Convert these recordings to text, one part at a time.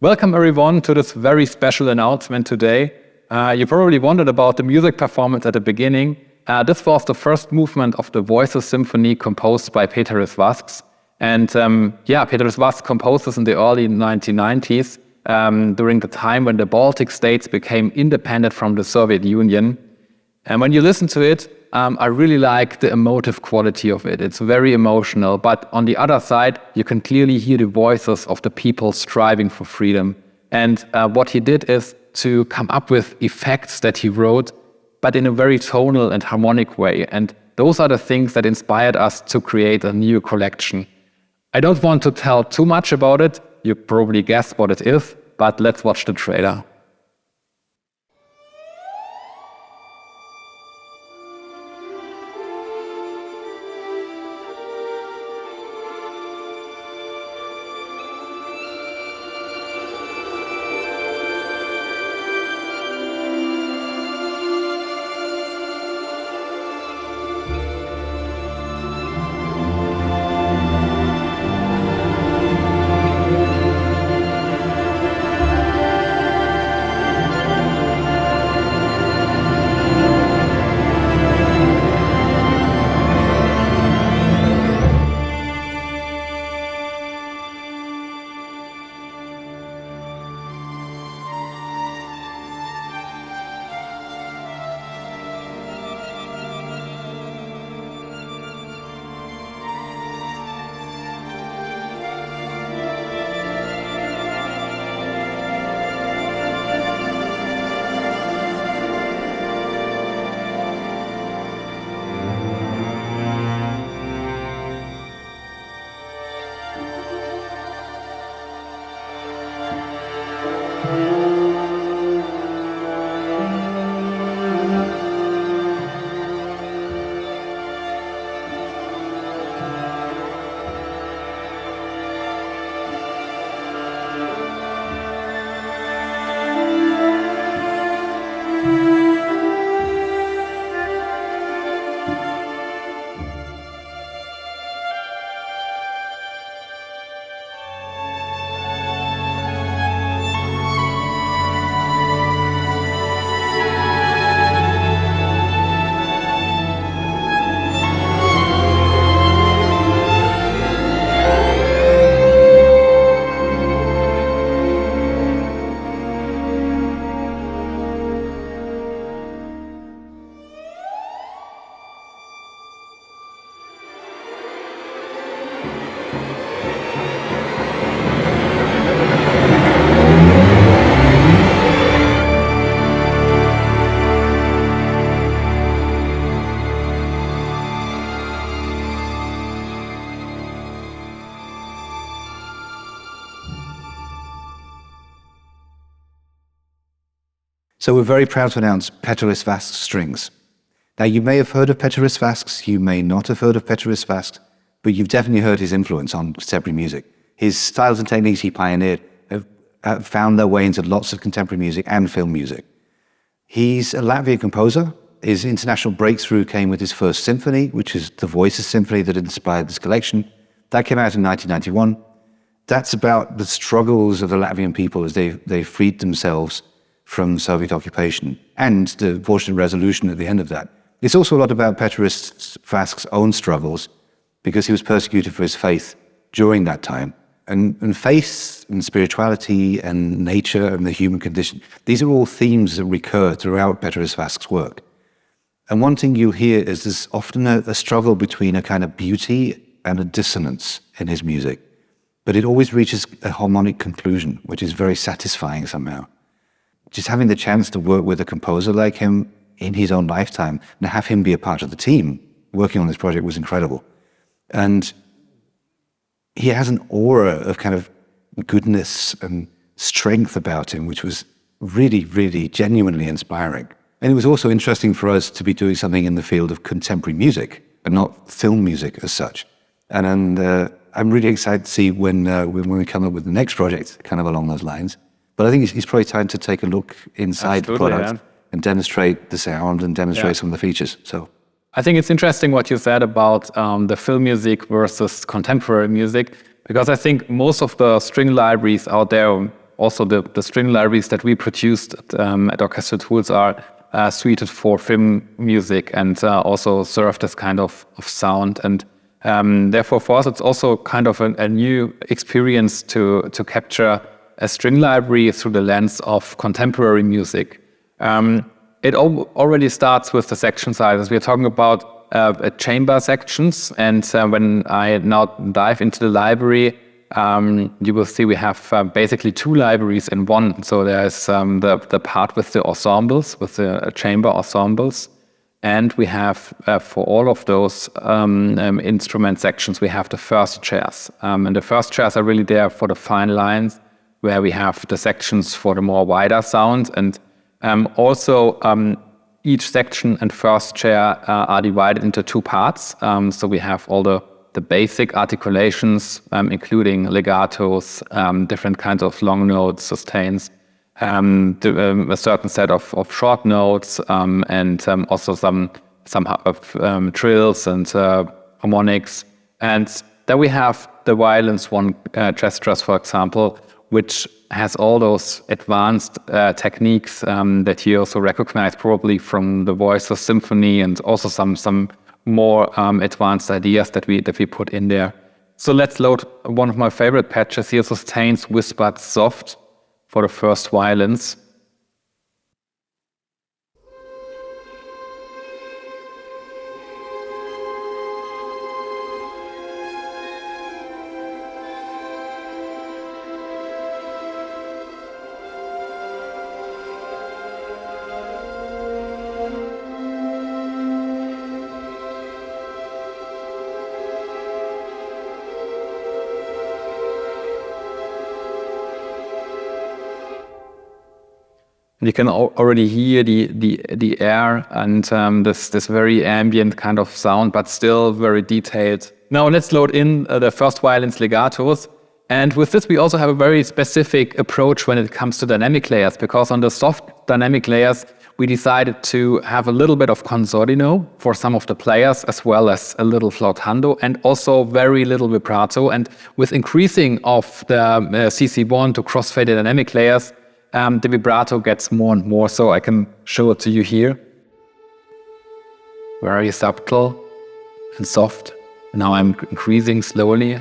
Welcome everyone to this very special announcement today. You probably wondered about the music performance at the beginning. This was the first movement of the Voices Symphony composed by Pēteris Vasks. And Pēteris Vasks composed this in the early 1990s during the time when the Baltic states became independent from the Soviet Union. And when you listen to it, I really like the emotive quality of it. It's very emotional, but on the other side, you can clearly hear the voices of the people striving for freedom. And what he did is to come up with effects that he wrote, but in a very tonal and harmonic way. And those are the things that inspired us to create a new collection. I don't want to tell too much about it. You probably guessed what it is, but let's watch the trailer. So we're very proud to announce Pēteris Vasks strings. Now you may have heard of Pēteris Vasks, you may not have heard of Pēteris Vasks, but you've definitely heard his influence on contemporary music. His styles and techniques he pioneered have found their way into lots of contemporary music and film music. He's a Latvian composer. His international breakthrough came with his first symphony, which is the Voices Symphony that inspired this collection. That came out in 1991. That's about the struggles of the Latvian people as they freed themselves from Soviet occupation, and the fortunate resolution at the end of that. It's also a lot about Pēteris Vasks' own struggles, because he was persecuted for his faith during that time. And faith and spirituality and nature and the human condition, these are all themes that recur throughout Pēteris Vasks' work. And one thing you hear is there's often a struggle between a kind of beauty and a dissonance in his music, but it always reaches a harmonic conclusion, which is very satisfying somehow. Just having the chance to work with a composer like him in his own lifetime and have him be a part of the team working on this project was incredible. And he has an aura of kind of goodness and strength about him, which was really, really genuinely inspiring. And it was also interesting for us to be doing something in the field of contemporary music and not film music as such. And I'm really excited to see when we come up with the next project kind of along those lines. But I think it's probably time to take a look inside the product and demonstrate the sound and demonstrate some of the features. So I think it's interesting what you said about the film music versus contemporary music, because I think most of the string libraries out there also the string libraries that we produced at Orchestral Tools are suited for film music and also serve this kind of sound. And therefore, for us, it's also kind of a new experience to capture a string library through the lens of contemporary music. It already starts with the section sizes. We're talking about chamber sections, and when I now dive into the library, you will see we have basically two libraries in one. So there's the part with the ensembles, with the chamber ensembles, and we have for all of those instrument sections, we have the first chairs. And the first chairs are really there for the fine lines, where we have the sections for the more wider sound. And also each section and first chair are divided into two parts. So we have all the basic articulations, including legatos, different kinds of long notes, sustains, a certain set of short notes, and also some trills and harmonics. And then we have the violins one, gestures, for example, which has all those advanced techniques that you also recognize probably from the Voices Symphony, and also some more advanced ideas that we put in there. So let's load one of my favorite patches here, Sustains Whispered Soft, for the first violins. You can already hear the air and this very ambient kind of sound, but still very detailed. Now let's load in the first violin's legatos. And with this, we also have a very specific approach when it comes to dynamic layers, because on the soft dynamic layers, we decided to have a little bit of consortino for some of the players, as well as a little flautando, and also very little vibrato. And with increasing of the CC1 to crossfaded dynamic layers, the vibrato gets more and more, so I can show it to you here. Very subtle and soft. Now I'm increasing slowly.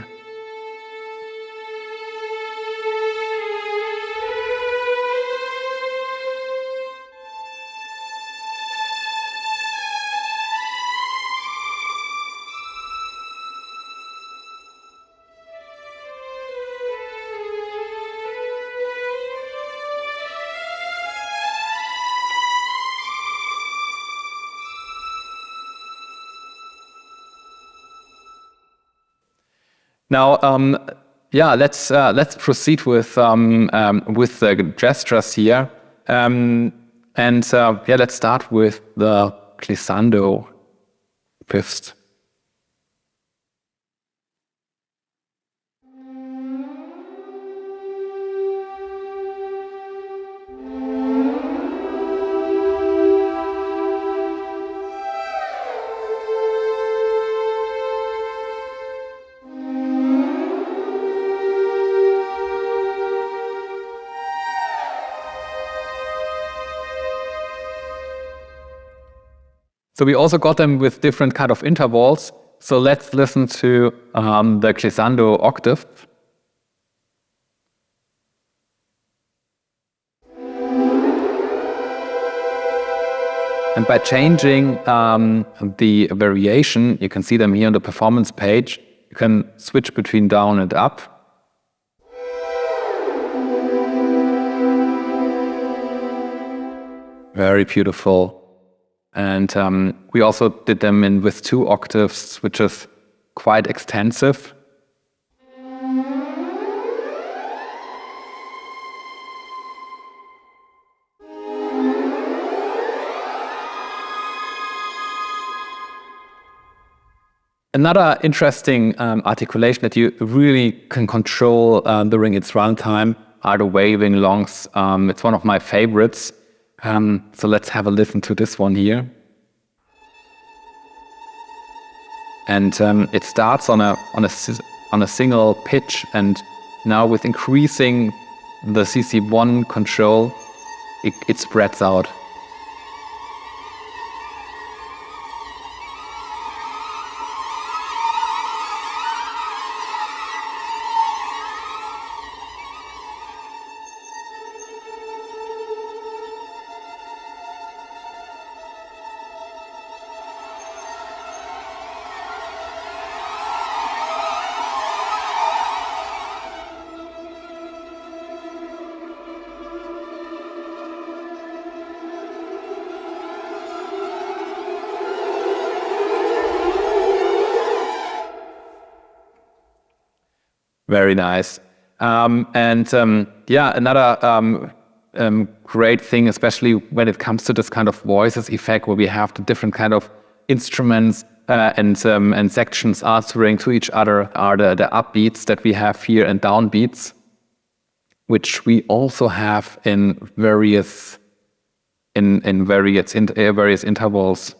Now, let's proceed with the gestures here, let's start with the glissando fifth. So we also got them with different kind of intervals. So let's listen to the glissando octave. And by changing the variation, you can see them here on the performance page, you can switch between down and up. Very beautiful. And we also did them with 2 octaves, which is quite extensive. Another interesting articulation that you really can control during its runtime are the waving longs. It's one of my favorites. So let's have a listen to this one here. And it starts on a single pitch, and now with increasing the CC1 control, it spreads out. Very nice. Another great thing, especially when it comes to this kind of voices effect, where we have the different kind of instruments and sections answering to each other, are the upbeats that we have here and downbeats, which we also have in various intervals.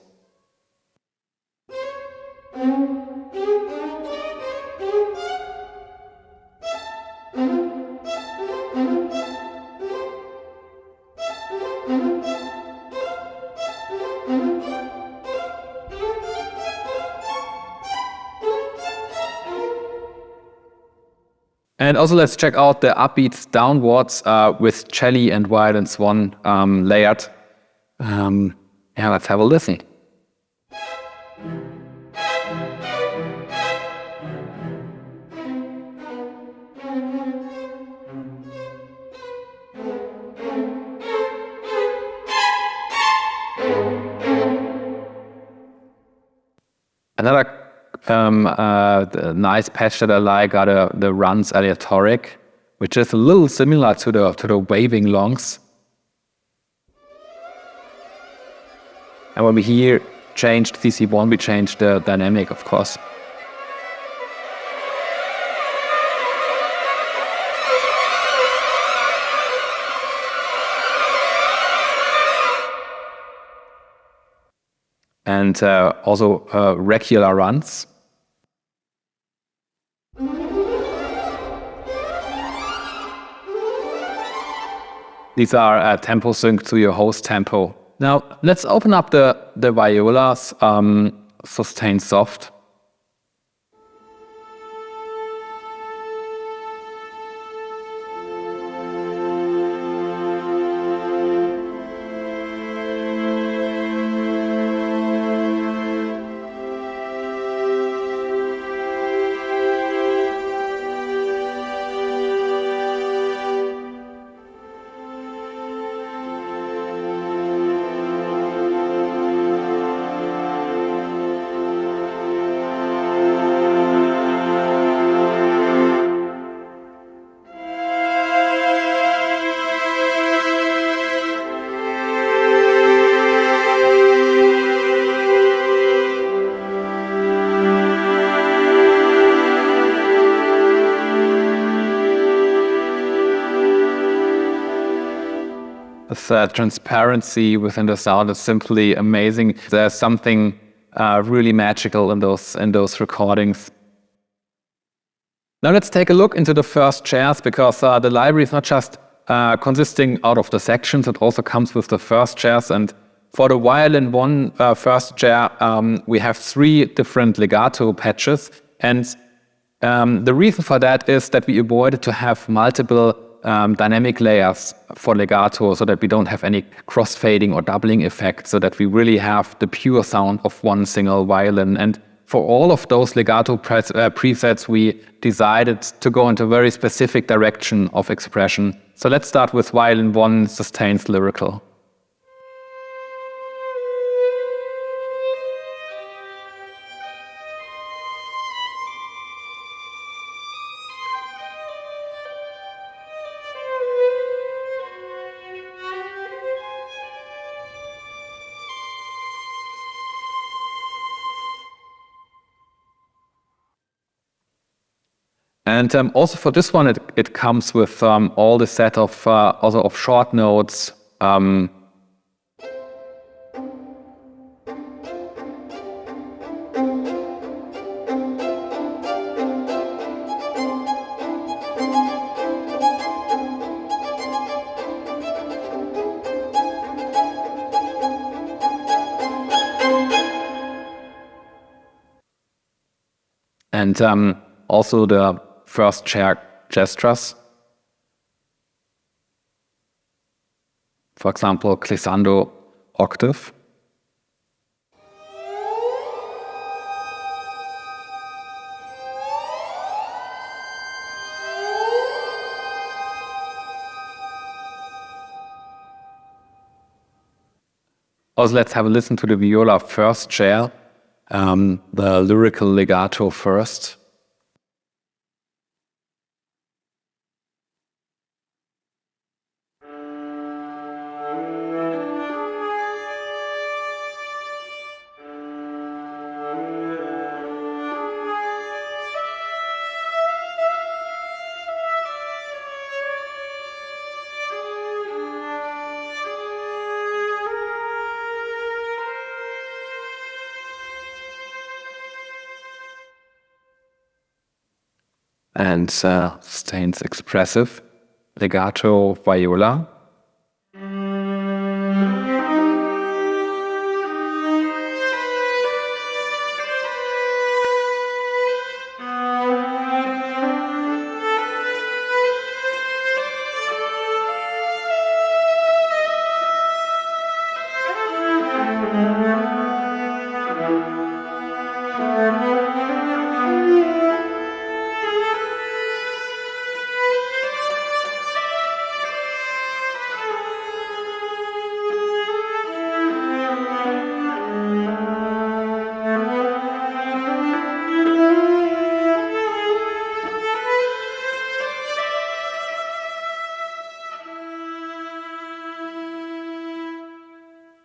And also let's check out the upbeats downwards with cello and violins one layered. Let's have a listen. Another nice patch that I like are the runs aleatoric, which is a little similar to the waving longs. And when we here changed CC1, we changed the dynamic, of course. And also regular runs. These are tempo synced to your host tempo. Now let's open up the violas, sustain soft. The transparency within the sound is simply amazing. There's something really magical in those recordings. Now let's take a look into the first chairs, because the library is not just consisting out of the sections, it also comes with the first chairs. And for the violin one first chair, we have 3 different legato patches. And the reason for that is that we avoided to have multiple dynamic layers for legato, so that we don't have any crossfading or doubling effect, so that we really have the pure sound of one single violin. And for all of those legato presets, we decided to go into a very specific direction of expression. So let's start with violin 1, sustains lyrical. And also for this one, it comes with all the set of also of short notes. And also the first chair gestures. For example, glissando octave. Also, let's have a listen to the viola first chair, the lyrical legato first. And sustains expressive legato viola.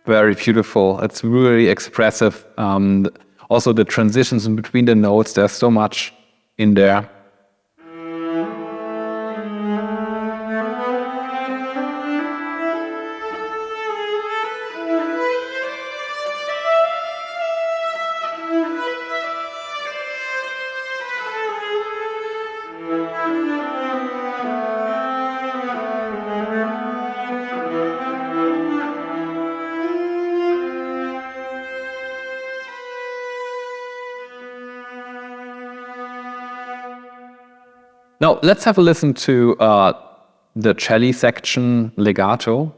Very beautiful. It's really expressive. Also, the transitions in between the notes, there's so much in there. Now, let's have a listen to the cello section legato.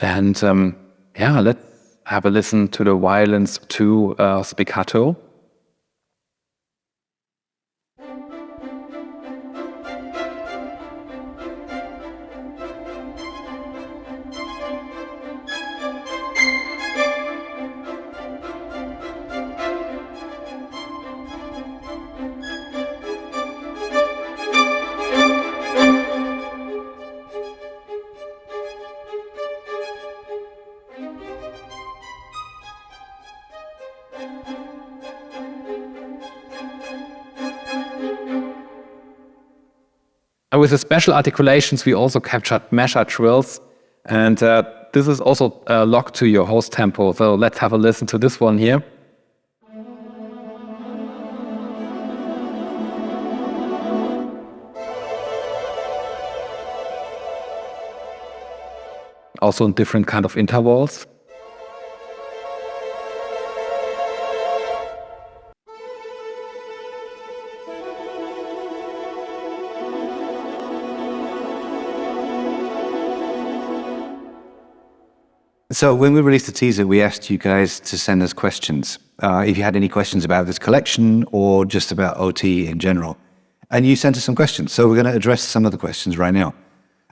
And yeah, let's have a listen to the violins 2 spiccato. And with the special articulations, we also captured measured trills. And this is also locked to your host tempo. So let's have a listen to this one here. Also in different kind of intervals. So when we released the teaser, we asked you guys to send us questions. If you had any questions about this collection or just about OT in general. And you sent us some questions. So we're going to address some of the questions right now.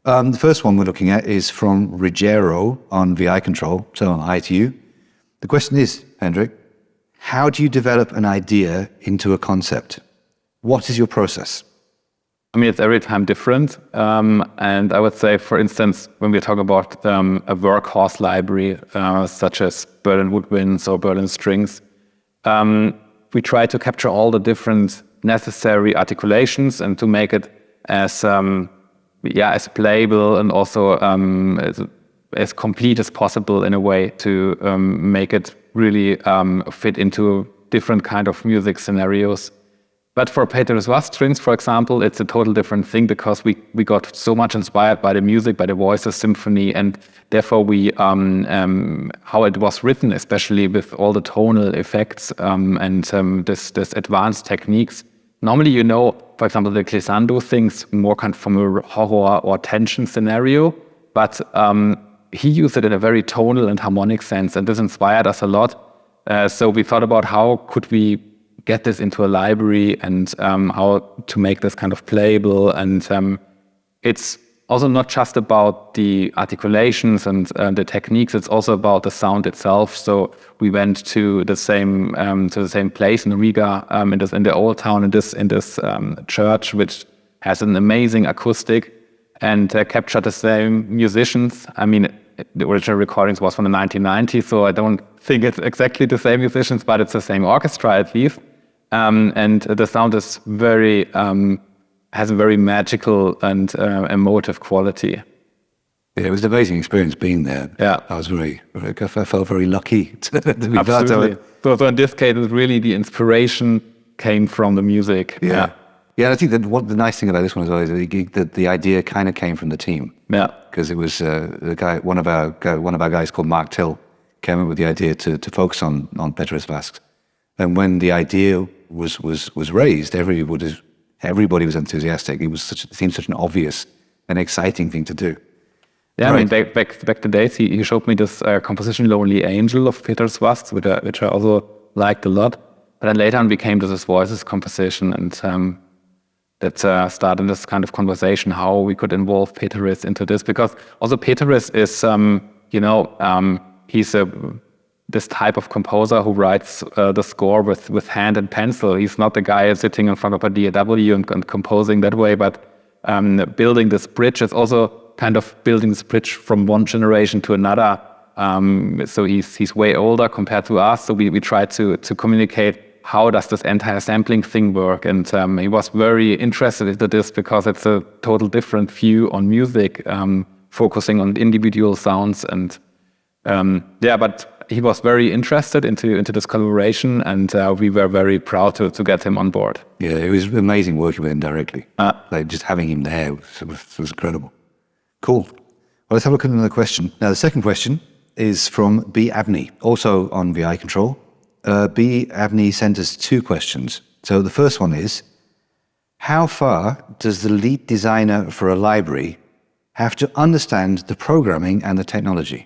The first one we're looking at is from Ruggiero on VI Control. So hi to you. The question is, Hendrik, how do you develop an idea into a concept? What is your process? I mean, it's every time different. And I would say, for instance, when we're talking about a workhorse library, such as Berlin woodwinds or Berlin strings, we try to capture all the different necessary articulations and to make it as as playable and also as complete as possible in a way to make it really fit into different kind of music scenarios. But for Pēteris Vasks strings, for example, it's a total different thing because we got so much inspired by the music, by the Voices symphony, and therefore we how it was written, especially with all the tonal effects and this advanced techniques. Normally, for example, the glissando things more kind of from a horror or tension scenario, but he used it in a very tonal and harmonic sense, and this inspired us a lot. So we thought about how could we get this into a library and how to make this kind of playable. And it's also not just about the articulations and the techniques, it's also about the sound itself. So we went to the same place in Riga, in the old town, in this church, which has an amazing acoustic, and captured the same musicians. I mean, the original recordings was from the 1990s, so I don't think it's exactly the same musicians, but it's the same orchestra at least. And the sound is has a very magical and emotive quality. Yeah, it was an amazing experience being there. Yeah, I felt very lucky to be part of it. So in this case, really the inspiration came from the music. Yeah. Yeah, I think that the nice thing about this one as well is that the idea kind of came from the team. Yeah, because it was one of our guys called Mark Till came up with the idea to focus on Pēteris Vasks, and when the idea was raised, everybody was enthusiastic. It seemed such an obvious and exciting thing to do. Yeah, right. I mean, back the days, he showed me this composition "Lonely Angel" of Pēteris Vasks, which I also liked a lot. But then later on became this Voices composition, and that started this kind of conversation how we could involve Pēteris into this, because also Pēteris is he's this type of composer who writes the score with hand and pencil. He's not the guy sitting in front of a DAW and composing that way, but building this bridge is also kind of building this bridge from one generation to another. So he's way older compared to us, so we try to communicate how does this entire sampling thing work, and he was very interested into this because it's a total different view on music, focusing on individual sounds, and but he was very interested into this collaboration, and we were very proud to get him on board. Yeah, it was amazing working with him directly. Like just having him there was incredible. Cool. Well, let's have a look at another question. Now, the second question is from B. Abney, also on VI Control. B. Abney sent us two questions. So the first one is, how far does the lead designer for a library have to understand the programming and the technology?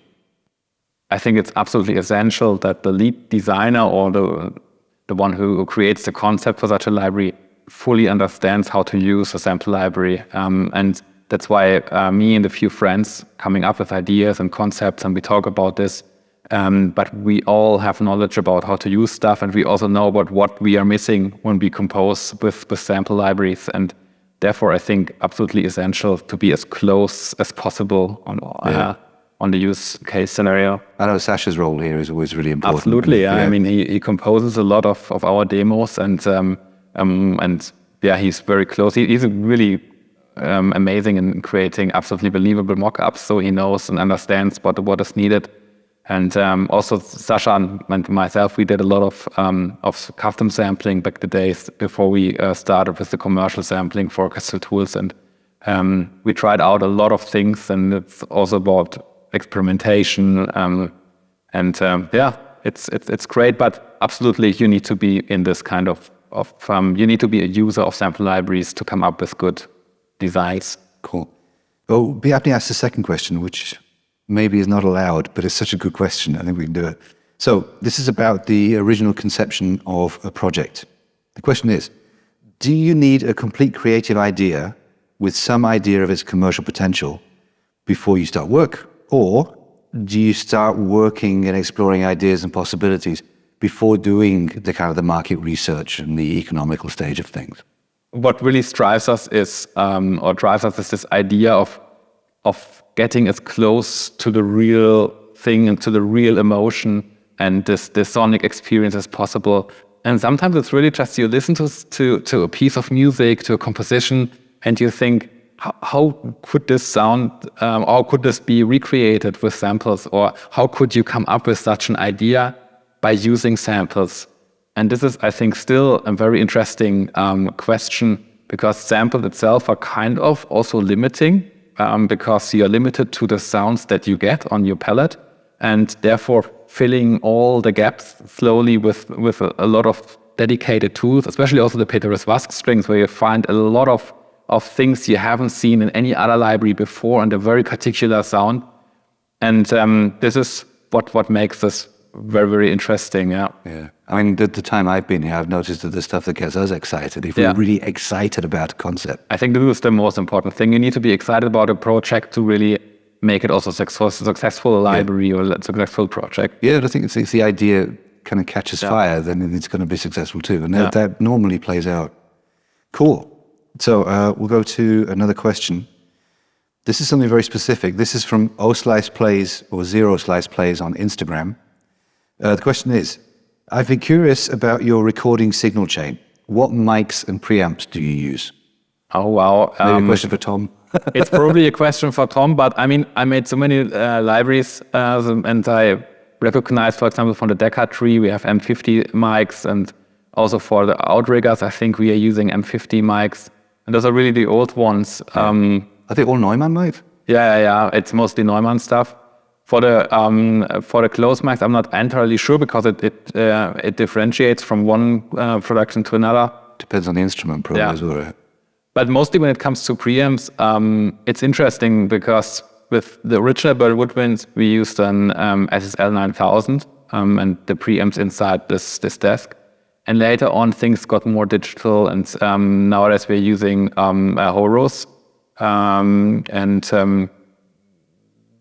I think it's absolutely essential that the lead designer or the one who creates the concept for such a library fully understands how to use a sample library. And that's why me and a few friends coming up with ideas and concepts, and we talk about this. But we all have knowledge about how to use stuff, and we also know about what we are missing when we compose with sample libraries. And therefore, I think absolutely essential to be as close as possible on the use case scenario. I know Sasha's role here is always really important. Absolutely, yeah. I mean, he composes a lot of our demos, and he's very close. He's really amazing in creating absolutely believable mock-ups, so he knows and understands what is needed. And also Sasha and myself, we did a lot of custom sampling back the days before we started with the commercial sampling for orchestral tools. And we tried out a lot of things, and it's also about experimentation. It's great, but absolutely you need to be in this kind of you need to be a user of sample libraries to come up with good designs. Cool. Well, B. Abney asked the second question, which maybe is not allowed, but it's such a good question. I think we can do it. So this is about the original conception of a project. The question is, do you need a complete creative idea with some idea of its commercial potential before you start work? Or do you start working and exploring ideas and possibilities before doing the kind of the market research and the economical stage of things? What really drives us is this idea of getting as close to the real thing and to the real emotion and this sonic experience as possible. And sometimes it's really just you listen to a piece of music, to a composition, and you think, how could this sound, or could this be recreated with samples, or how could you come up with such an idea by using samples? And this is, I think, still a very interesting question, because samples itself are kind of also limiting, because you're limited to the sounds that you get on your palette, and therefore filling all the gaps slowly with a lot of dedicated tools, especially also the Pēteris Vasks strings, where you find a lot of things you haven't seen in any other library before, and a very particular sound. And this is what makes this very, very interesting. Yeah. I mean, the time I've been here, I've noticed that the stuff that gets us excited, if we're really excited about a concept. I think this is the most important thing. You need to be excited about a project to really make it also successful library or a successful project. Yeah, I think if the idea kind of catches fire, then it's going to be successful too. And that normally plays out. Cool. So we'll go to another question. This is something very specific. This is from O_Slice_Plays or Zero_Slice_Plays on Instagram. The question is, I've been curious about your recording signal chain. What mics and preamps do you use? Oh, wow. Maybe a question for Tom. It's probably a question for Tom, but I mean, I made so many libraries, and I recognize, for example, from the Decca tree, we have M50 mics, and also for the Outriggers, I think we are using M50 mics, and those are really the old ones. Are they all Neumann mics? Yeah. It's mostly Neumann stuff. For the close mics, I'm not entirely sure, because it differentiates from one production to another. Depends on the instrument, probably as well. But mostly when it comes to preamps, it's interesting, because with the original Berlin Woodwinds, we used an SSL 9000 and the preamps inside this desk. And later on, things got more digital, and nowadays we're using Horos and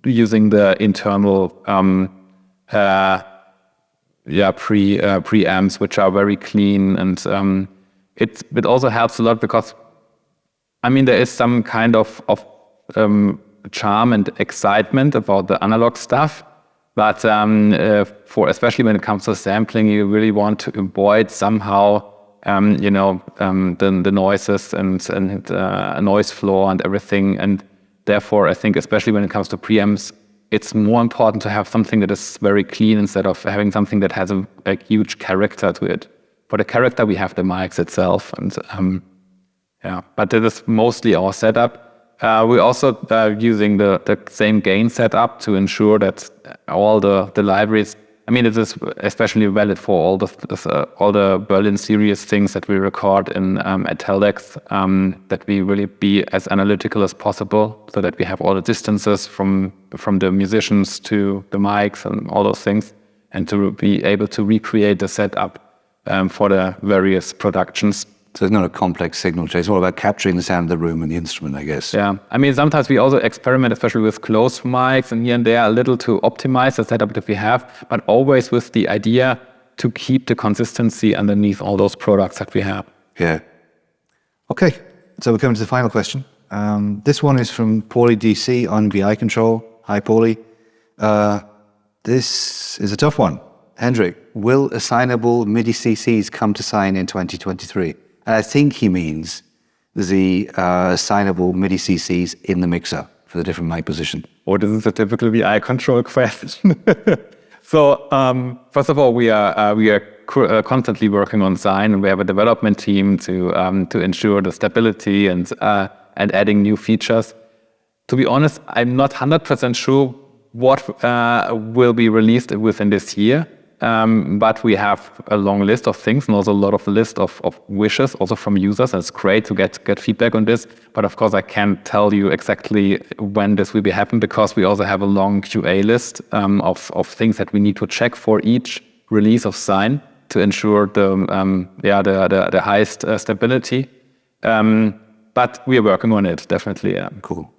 using the internal preamps, which are very clean, and it also helps a lot, because I mean, there is some kind of charm and excitement about the analog stuff, but for especially when it comes to sampling, you really want to avoid somehow the noises and noise floor and everything. And therefore, I think especially when it comes to preamps, it's more important to have something that is very clean instead of having something that has a huge character to it. For the character, we have the mics itself, and but that is mostly our setup. We're also using the same gain setup to ensure that all the libraries, I mean, it is especially valid for all the Berlin series things that we record in at Teldex, that we really be as analytical as possible, so that we have all the distances from the musicians to the mics and all those things, and to be able to recreate the setup for the various productions. So it's not a complex signal chain. It's all about capturing the sound of the room and the instrument, I guess. Yeah. I mean, sometimes we also experiment, especially with close mics and here and there, a little to optimize the setup that we have, but always with the idea to keep the consistency underneath all those products that we have. Yeah. Okay. So we're coming to the final question. This one is from Paulie DC on VI Control. Hi, Paulie. This is a tough one. Hendrik, will assignable MIDI CCs come to sign in 2023? And I think he means the assignable MIDI CCs in the mixer for the different mic position. Or this is a typical VI control question. So first of all, we are constantly working on sign, and we have a development team to ensure the stability and adding new features. To be honest, I'm not 100% sure what will be released within this year. But we have a long list of things, and also a lot of list of wishes also from users. And it's great to get feedback on this. But of course, I can't tell you exactly when this will be happen, because we also have a long QA list of things that we need to check for each release of Sign to ensure the highest stability. But we are working on it, definitely. Yeah. Cool.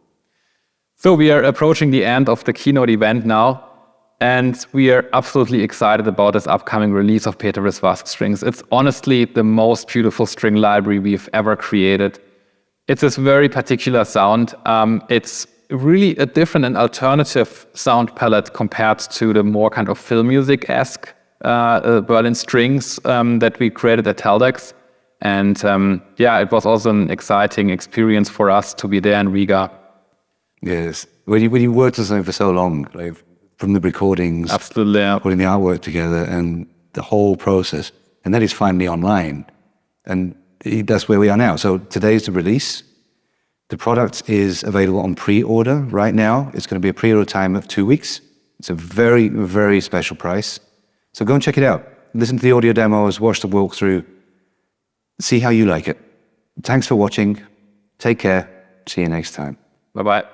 So we are approaching the end of the Keynote event now. And we are absolutely excited about this upcoming release of Pēteris Vasks strings. It's honestly the most beautiful string library we've ever created. It's this very particular sound. It's really a different and alternative sound palette compared to the more kind of film music-esque Berlin strings that we created at Teldex. And it was also an exciting experience for us to be there in Riga. Yes. When you worked on something for so long, like from the recordings, Absolutely, yeah. putting the artwork together and the whole process, and that is finally online. And that's where we are now. So today's the release. The product is available on pre-order right now. It's going to be a pre-order time of 2 weeks. It's a very, very special price. So go and check it out. Listen to the audio demos, watch the walkthrough, see how you like it. Thanks for watching. Take care. See you next time. Bye-bye.